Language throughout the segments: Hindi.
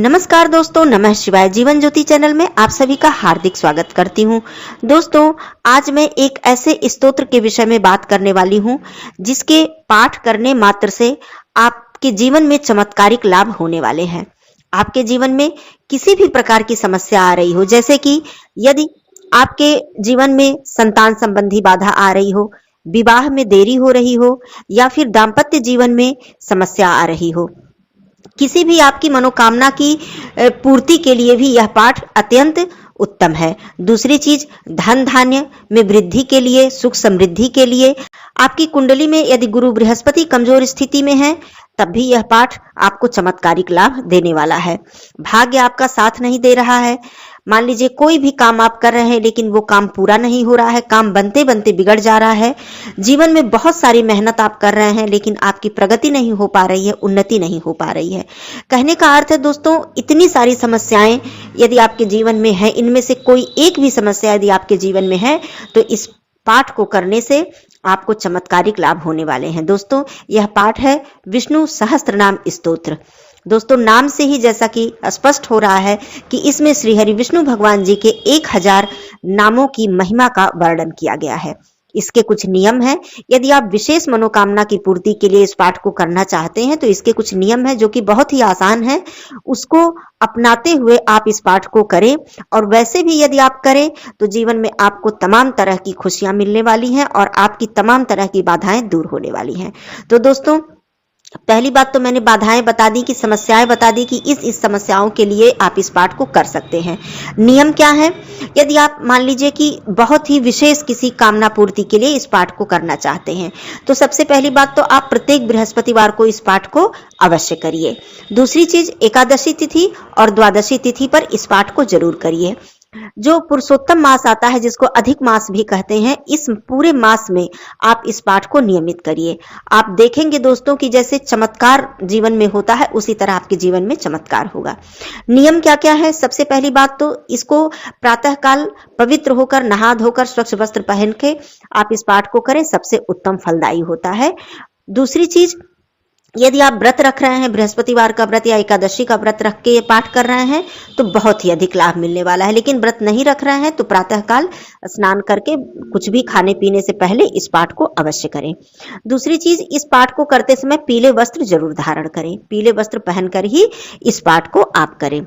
नमस्कार दोस्तों, नमः शिवाय। जीवन ज्योति चैनल में आप सभी का हार्दिक स्वागत करती हूं। दोस्तों, आज मैं एक ऐसे स्तोत्र के विषय में बात करने वाली हूं जिसके पाठ करने मात्र से आपके जीवन में चमत्कारिक लाभ होने वाले हैं। आपके जीवन में किसी भी प्रकार की समस्या आ रही हो, जैसे कि यदि आपके जीवन में संतान संबंधी बाधा आ रही हो, विवाह में देरी हो रही हो या फिर दाम्पत्य जीवन में समस्या आ रही हो, किसी भी आपकी मनोकामना की पूर्ति के लिए भी यह पाठ अत्यंत उत्तम है। दूसरी चीज, धन धान्य में वृद्धि के लिए, सुख समृद्धि के लिए, आपकी कुंडली में यदि गुरु बृहस्पति कमजोर स्थिति में है तब भी यह पाठ आपको चमत्कारिक लाभ देने वाला है। भाग्य आपका साथ नहीं दे रहा है, मान लीजिए कोई भी काम आप कर रहे हैं लेकिन वो काम पूरा नहीं हो रहा है, काम बनते बनते बिगड़ जा रहा है, जीवन में बहुत सारी मेहनत आप कर रहे हैं लेकिन आपकी प्रगति नहीं हो पा रही है, उन्नति नहीं हो पा रही है। कहने का अर्थ है दोस्तों, इतनी सारी समस्याएं यदि आपके जीवन में है, इनमें से कोई एक भी समस्या यदि आपके जीवन में है तो इस पाठ को करने से आपको चमत्कारिक लाभ होने वाले हैं। दोस्तों, यह पाठ है विष्णु सहस्त्रनाम स्तोत्र। दोस्तों, नाम से ही जैसा कि स्पष्ट हो रहा है कि इसमें श्री हरि विष्णु भगवान जी के 1000 नामों की महिमा का वर्णन किया गया है। इसके कुछ नियम हैं। यदि आप विशेष मनोकामना की पूर्ति के लिए इस पाठ को करना चाहते हैं तो इसके कुछ नियम हैं जो कि बहुत ही आसान है। उसको अपनाते हुए आप इस पाठ को करें, और वैसे भी यदि आप करें तो जीवन में आपको तमाम तरह की खुशियां मिलने वाली हैं और आपकी तमाम तरह की बाधाएं दूर होने वाली हैं। तो दोस्तों, पहली बात तो मैंने बाधाएं बता दी, कि समस्याएं बता दी कि इस समस्याओं के लिए आप इस पाठ को कर सकते हैं। नियम क्या है? यदि आप मान लीजिए कि बहुत ही विशेष किसी कामना पूर्ति के लिए इस पाठ को करना चाहते हैं तो सबसे पहली बात तो आप प्रत्येक बृहस्पतिवार को इस पाठ को अवश्य करिए। दूसरी चीज, एकादशी तिथि और द्वादशी तिथि पर इस पाठ को जरूर करिए। जो पुरुषोत्तम मास आता है, जिसको अधिक मास भी कहते हैं, इस पूरे मास में आप इस पाठ को नियमित करिए। आप देखेंगे दोस्तों कि जैसे चमत्कार जीवन में होता है उसी तरह आपके जीवन में चमत्कार होगा। नियम क्या क्या है? सबसे पहली बात तो इसको प्रातःकाल पवित्र होकर, नहा धोकर, स्वच्छ वस्त्र पहन के आप इस पाठ को करें, सबसे उत्तम फलदायी होता है। दूसरी चीज, यदि आप व्रत रख रहे हैं, बृहस्पतिवार का व्रत या एकादशी का व्रत रख के ये पाठ कर रहे हैं तो बहुत ही अधिक लाभ मिलने वाला है। लेकिन व्रत नहीं रख रहे हैं तो प्रातःकाल स्नान करके कुछ भी खाने पीने से पहले इस पाठ को अवश्य करें। दूसरी चीज, इस पाठ को करते समय पीले वस्त्र जरूर धारण करें। पीले वस्त्र पहनकर ही इस पाठ को आप करें।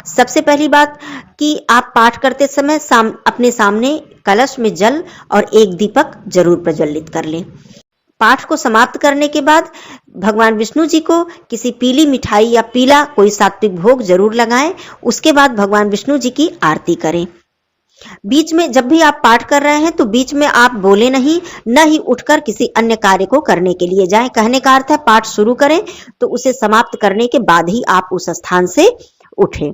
सबसे पहली बात कि आप पाठ करते समय अपने सामने कलश में जल और एक दीपक जरूर प्रज्वलित कर लें। पाठ को समाप्त करने के बाद भगवान विष्णु जी को किसी पीली मिठाई या पीला कोई सात्विक भोग जरूर लगाएं। उसके बाद भगवान विष्णु जी की आरती करें। बीच में जब भी आप पाठ कर रहे हैं तो बीच में आप बोले नहीं, न ही उठकर किसी अन्य कार्य को करने के लिए जाएं। कहने का अर्थ है, पाठ शुरू करें तो उसे समाप्त करने के बाद ही आप उस स्थान से उठें।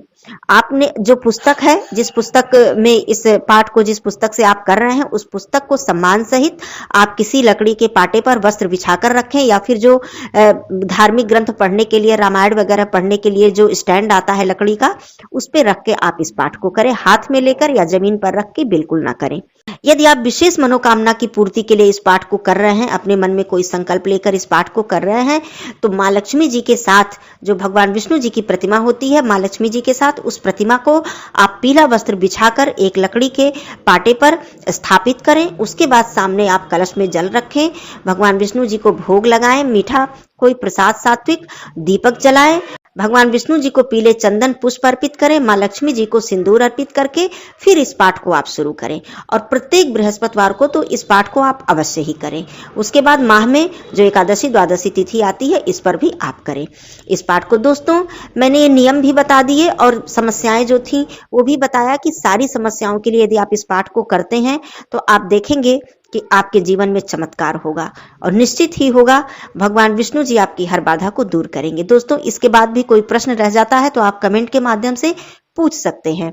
आपने जो पुस्तक है, जिस पुस्तक में इस पाठ को, जिस पुस्तक से आप कर रहे हैं, उस पुस्तक को सम्मान सहित आप किसी लकड़ी के पाटे पर वस्त्र बिछाकर रखें, या फिर जो धार्मिक ग्रंथ पढ़ने के लिए, रामायण वगैरह पढ़ने के लिए जो स्टैंड आता है लकड़ी का, उस पे रख के आप इस पाठ को करें। हाथ में लेकर या जमीन पर रख के बिल्कुल ना करें। यदि आप विशेष मनोकामना की पूर्ति के लिए इस पाठ को कर रहे हैं, अपने मन में कोई संकल्प लेकर इस पाठ को कर रहे हैं, तो माँ लक्ष्मी जी के साथ जो भगवान विष्णु जी की प्रतिमा होती है, माँ लक्ष्मी जी के साथ उस प्रतिमा को आप पीला वस्त्र बिछाकर एक लकड़ी के पाटे पर स्थापित करें। उसके बाद सामने आप कलश में जल रखें, भगवान विष्णु जी को भोग लगाएं, मीठा कोई प्रसाद सात्विक, दीपक जलाएं, भगवान विष्णु जी को पीले चंदन पुष्प अर्पित करें, माँ लक्ष्मी जी को सिंदूर अर्पित करके फिर इस पाठ को आप शुरू करें। और प्रत्येक बृहस्पतिवार को तो इस पाठ को आप अवश्य ही करें। उसके बाद माह में जो एकादशी द्वादशी तिथि आती है, इस पर भी आप करें इस पाठ को। दोस्तों, मैंने ये नियम भी बता दिए और समस्याएं जो थी वो भी बताया कि सारी समस्याओं के लिए यदि आप इस पाठ को करते हैं तो आप देखेंगे कि आपके जीवन में चमत्कार होगा, और निश्चित ही होगा। भगवान विष्णु जी आपकी हर बाधा को दूर करेंगे। दोस्तों, इसके बाद भी कोई प्रश्न रह जाता है तो आप कमेंट के माध्यम से पूछ सकते हैं।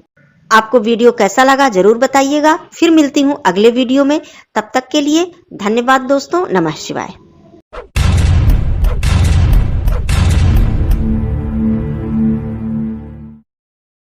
आपको वीडियो कैसा लगा जरूर बताइएगा। फिर मिलती हूँ अगले वीडियो में। तब तक के लिए धन्यवाद दोस्तों। नमः शिवाय।